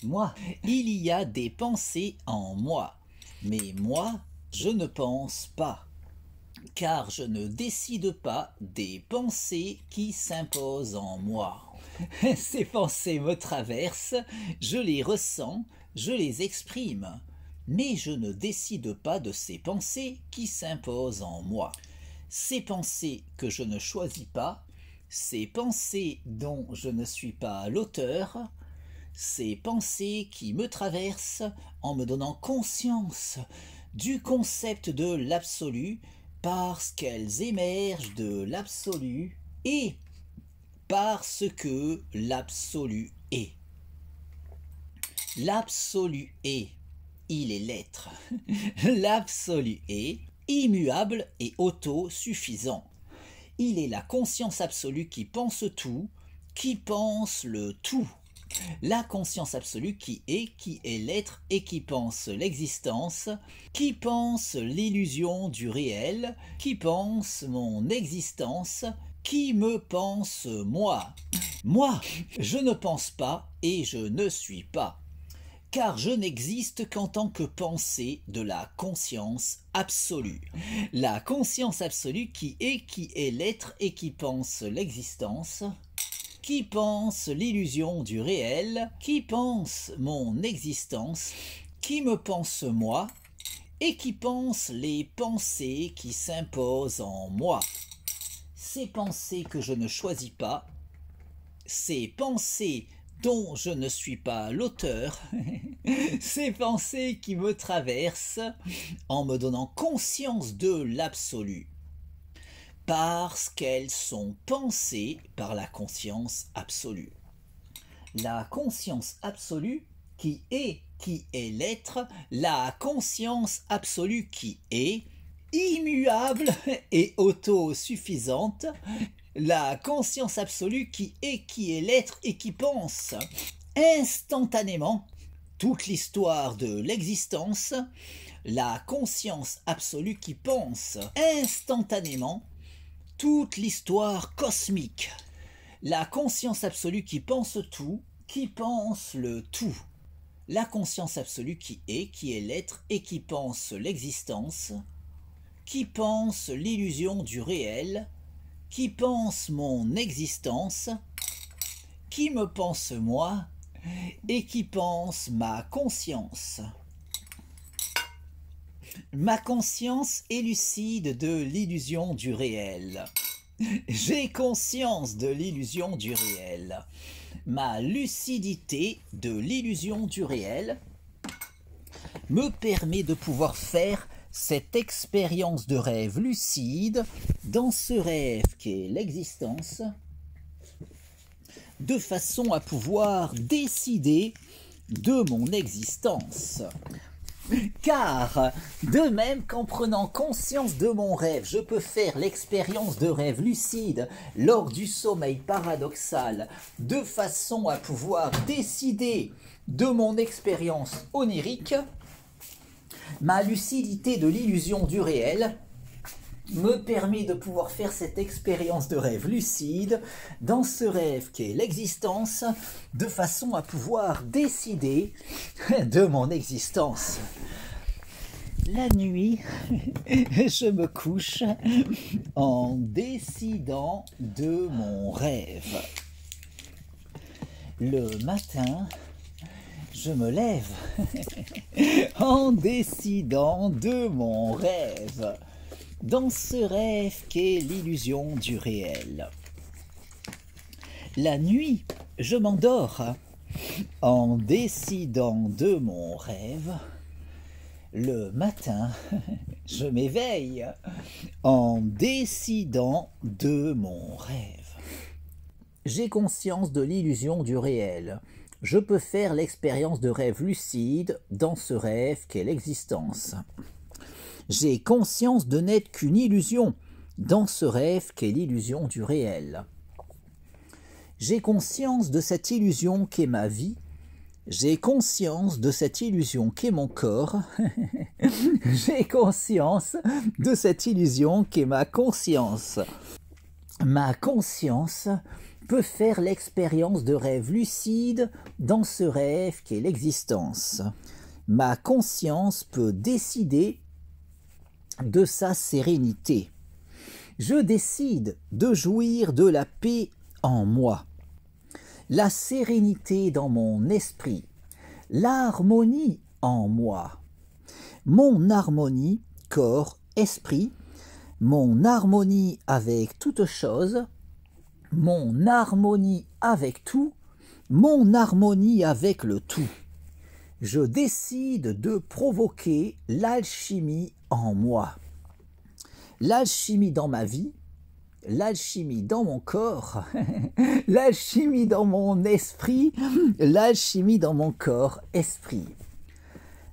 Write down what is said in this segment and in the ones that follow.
moi. Il y a des pensées en moi, mais moi, je ne pense pas, car je ne décide pas des pensées qui s'imposent en moi. Ces pensées me traversent, je les ressens, je les exprime, mais je ne décide pas de ces pensées qui s'imposent en moi. Ces pensées que je ne choisis pas, ces pensées dont je ne suis pas l'auteur, ces pensées qui me traversent en me donnant conscience du concept de l'absolu parce qu'elles émergent de l'absolu et parce que l'absolu est. L'absolu est, il est l'être. L'absolu est immuable et autosuffisant. Il est la conscience absolue qui pense tout, qui pense le tout. La conscience absolue qui est l'être et qui pense l'existence, qui pense l'illusion du réel, qui pense mon existence, qui me pense moi. Moi, je ne pense pas et je ne suis pas, car je n'existe qu'en tant que pensée de la conscience absolue. La conscience absolue qui est l'être et qui pense l'existence, qui pense l'illusion du réel, qui pense mon existence, qui me pense moi, et qui pense les pensées qui s'imposent en moi. Ces pensées que je ne choisis pas, ces pensées dont je ne suis pas l'auteur, ces pensées qui me traversent en me donnant conscience de l'absolu, parce qu'elles sont pensées par la conscience absolue. La conscience absolue qui est l'être, la conscience absolue qui est immuable et autosuffisante, la conscience absolue qui est l'être et qui pense instantanément toute l'histoire de l'existence, la conscience absolue qui pense instantanément toute l'histoire cosmique, la conscience absolue qui pense tout, qui pense le tout, la conscience absolue qui est l'être et qui pense l'existence, qui pense l'illusion du réel, qui pense mon existence, qui me pense moi et qui pense ma conscience. Ma conscience est lucide de l'illusion du réel. J'ai conscience de l'illusion du réel. Ma lucidité de l'illusion du réel me permet de pouvoir faire cette expérience de rêve lucide dans ce rêve qu'est l'existence, de façon à pouvoir décider de mon existence. Car, de même qu'en prenant conscience de mon rêve, je peux faire l'expérience de rêve lucide lors du sommeil paradoxal, de façon à pouvoir décider de mon expérience onirique, ma lucidité de l'illusion du réel me permet de pouvoir faire cette expérience de rêve lucide dans ce rêve qu'est l'existence, de façon à pouvoir décider de mon existence. La nuit, je me couche en décidant de mon rêve. Le matin, je me lève en décidant de mon rêve, dans ce rêve qu'est l'illusion du réel. La nuit, je m'endors en décidant de mon rêve. Le matin, je m'éveille en décidant de mon rêve. J'ai conscience de l'illusion du réel. Je peux faire l'expérience de rêve lucide dans ce rêve qu'est l'existence. J'ai conscience de n'être qu'une illusion dans ce rêve qu'est l'illusion du réel. J'ai conscience de cette illusion qu'est ma vie. J'ai conscience de cette illusion qu'est mon corps. J'ai conscience de cette illusion qu'est ma conscience. Ma conscience peut faire l'expérience de rêve lucide dans ce rêve qu'est l'existence. Ma conscience peut décider de sa sérénité. Je décide de jouir de la paix en moi, la sérénité dans mon esprit, l'harmonie en moi, mon harmonie corps-esprit, mon harmonie avec toute chose, mon harmonie avec tout, mon harmonie avec le tout. Je décide de provoquer l'alchimie en moi. L'alchimie dans ma vie, l'alchimie dans mon corps, l'alchimie dans mon esprit, l'alchimie dans mon corps-esprit,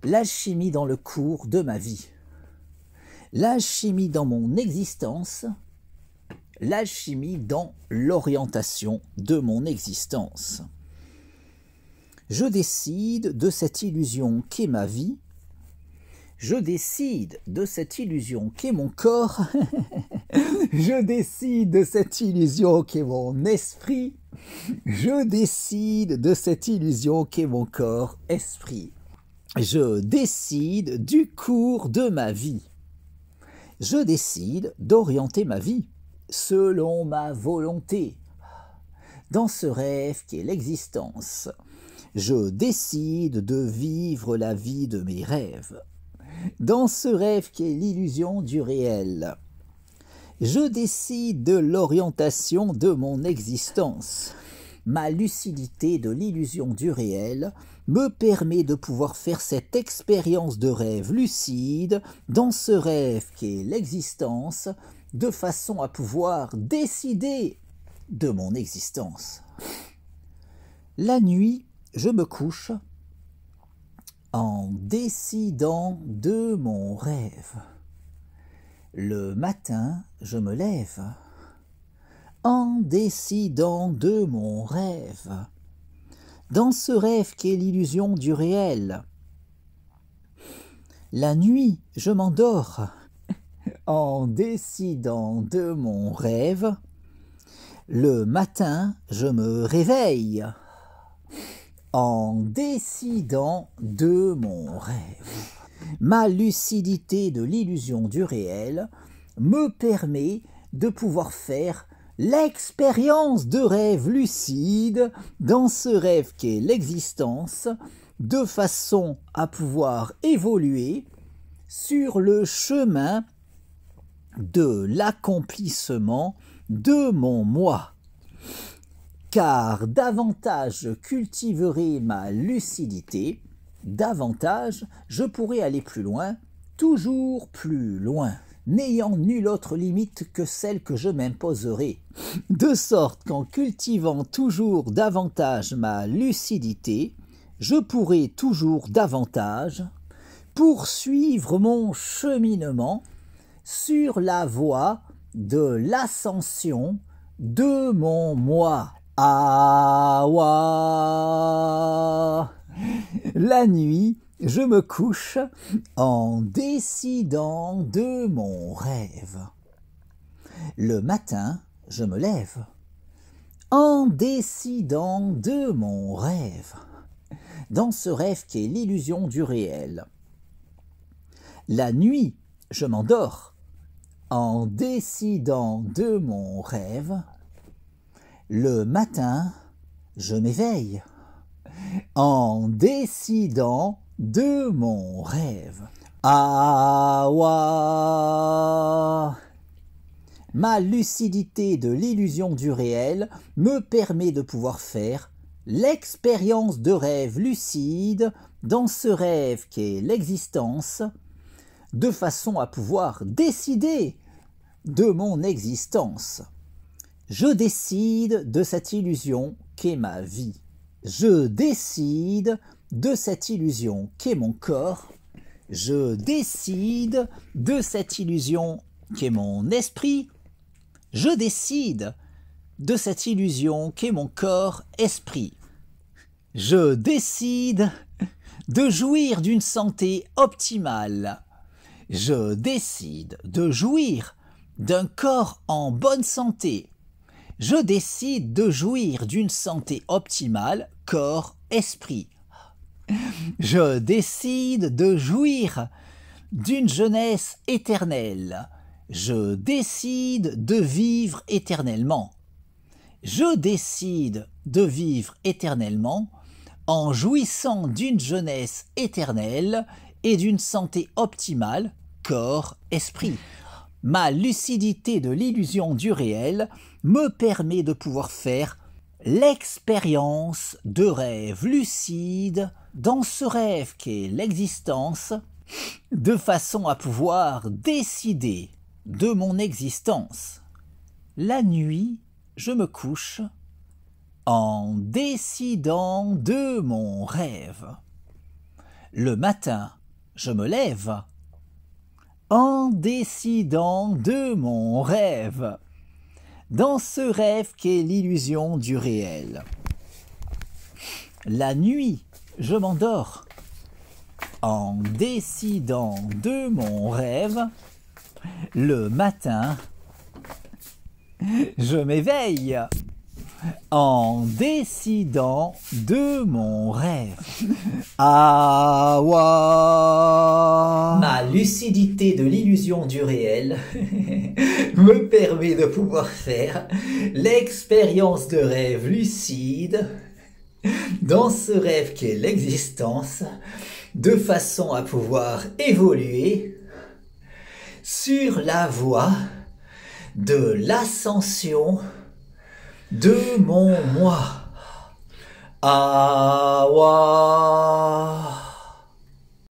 l'alchimie dans le cours de ma vie, l'alchimie dans mon existence, l'alchimie dans l'orientation de mon existence. Je décide de cette illusion qu'est ma vie, je décide de cette illusion qu'est mon corps, je décide de cette illusion qu'est mon esprit, je décide de cette illusion qu'est mon corps-esprit. Je décide du cours de ma vie. Je décide d'orienter ma vie selon ma volonté, dans ce rêve qu'est l'existence. Je décide de vivre la vie de mes rêves, dans ce rêve qu'est l'illusion du réel. Je décide de l'orientation de mon existence. Ma lucidité de l'illusion du réel me permet de pouvoir faire cette expérience de rêve lucide dans ce rêve qu'est l'existence, de façon à pouvoir décider de mon existence. La nuit, je me couche en décidant de mon rêve. Le matin, je me lève en décidant de mon rêve. Dans ce rêve qu'est l'illusion du réel. La nuit, je m'endors en décidant de mon rêve. Le matin, je me réveille en décidant de mon rêve. Ma lucidité de l'illusion du réel me permet de pouvoir faire l'expérience de rêve lucide dans ce rêve qu'est l'existence, de façon à pouvoir évoluer sur le chemin de l'accomplissement de mon moi. Car davantage je cultiverai ma lucidité, davantage je pourrai aller plus loin, toujours plus loin, n'ayant nulle autre limite que celle que je m'imposerai, de sorte qu'en cultivant toujours davantage ma lucidité, je pourrai toujours davantage poursuivre mon cheminement sur la voie de l'ascension de mon moi. Awa. La nuit, je me couche en décidant de mon rêve. Le matin, je me lève en décidant de mon rêve, dans ce rêve qu'est l'illusion du réel. La nuit, je m'endors en décidant de mon rêve. Le matin, je m'éveille en décidant de mon rêve. Awa. Ma lucidité de l'illusion du réel me permet de pouvoir faire l'expérience de rêve lucide dans ce rêve qu'est l'existence, de façon à pouvoir décider de mon existence. Je décide de cette illusion qu'est ma vie. Je décide de cette illusion qu'est mon corps. Je décide de cette illusion qu'est mon esprit. Je décide de cette illusion qu'est mon corps-esprit. Je décide de jouir d'une santé optimale. Je décide de jouir d'un corps en bonne santé. Je décide de jouir d'une santé optimale, corps-esprit. Je décide de jouir d'une jeunesse éternelle. Je décide de vivre éternellement. Je décide de vivre éternellement en jouissant d'une jeunesse éternelle et d'une santé optimale, corps-esprit. Ma lucidité de l'illusion du réel me permet de pouvoir faire l'expérience de rêve lucide dans ce rêve qu'est l'existence, de façon à pouvoir décider de mon existence. La nuit, je me couche en décidant de mon rêve. Le matin, je me lève en décidant de mon rêve, dans ce rêve qu'est l'illusion du réel. La nuit, je m'endors en décidant de mon rêve. Le matin, je m'éveille en décidant de mon rêve. Awa. Ma lucidité de l'illusion du réel me permet de pouvoir faire l'expérience de rêve lucide dans ce rêve qu'est l'existence, de façon à pouvoir évoluer sur la voie de l'ascension de mon moi. Awa.